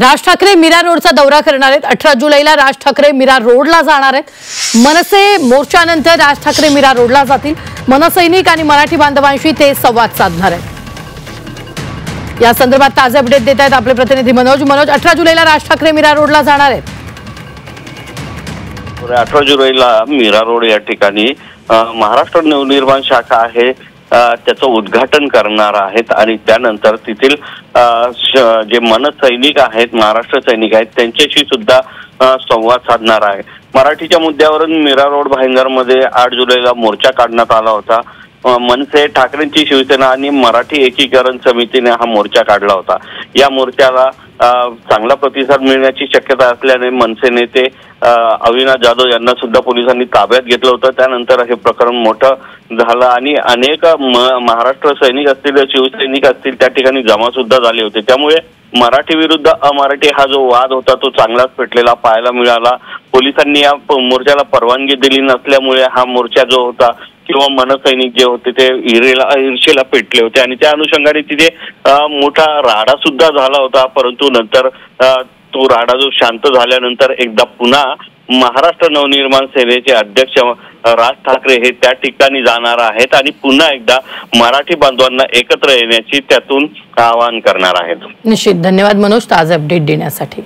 राज ठाकरे मीरा रोडचा दौरा करणार आहेत। 18 जुलैला राज ठाकरे मीरा रोडला जाणार आहेत। मनसे मोर्चानंतर राज ठाकरे मीरा रोडला जातील। मनसैनिक आणि मराठी बांधवांशी ते संवाद साधणार आहेत। या संदर्भात ताजे अपडेट देत आहेत आपले प्रतिनिधी मनोज। 18 जुलैला राज ठाकरे मीरा रोडला जाणार आहेत। 18 जुलैला मीरा रोड या ठिकाणी महाराष्ट्र नवनिर्माण शाखा आहे त्याचं उद्घाटन करणार आहेत आणि त्यानंतर तेथील जे मनसैनिक आहेत, महाराष्ट्र सैनिक आहेत, त्यांच्याशी सुद्धा संवाद साधणार आहे। मराठीच्या मुद्द्यावरून मीरा रोड भाईंदरमध्ये 8 जुलैला मोर्चा काढण्यात आला होता। मनसे, ठाकरेंची शिवसेना आणि मराठी एकीकरण समितीने हा मोर्चा काढला होता। या मोर्चाला चांगला प्रतिसाद मिळण्याची शक्यता असल्याने मनसे नेते अविनाश जाधव यांना सुद्धा पोलिसांनी ताब्यात घेतलं होतं। त्यानंतर हे प्रकरण मोठं झालं आणि अनेक महाराष्ट्र सैनिक असतील, शिवसैनिक असतील, त्या ठिकाणी जमा सुद्धा झाले होते। त्यामुळे मराठी विरुद्ध अमराठी हा जो वाद होता तो चांगलाच पेटलेला पाहायला मिळाला। पोलिसांनी या मोर्चाला परवानगी दिली नसल्यामुळे हा मोर्चा जो होता किंवा मनसैनिक जे होते ते ईर्षेला पेटले होते आणि त्या अनुषंगाने तिथे मोठा राडा सुद्धा झाला होता। परंतु नंतर तो राडा जो शांत झाल्यानंतर एकदा पुन्हा महाराष्ट्र नवनिर्माण सेनेचे अध्यक्ष राज ठाकरे हे त्या ठिकाणी जाणार आहेत आणि पुन्हा एकदा मराठी बांधवांना एकत्र येण्याची त्यातून आवाहन करणार आहेत। निश्चित धन्यवाद मनोज ताजे अपडेट देण्यासाठी।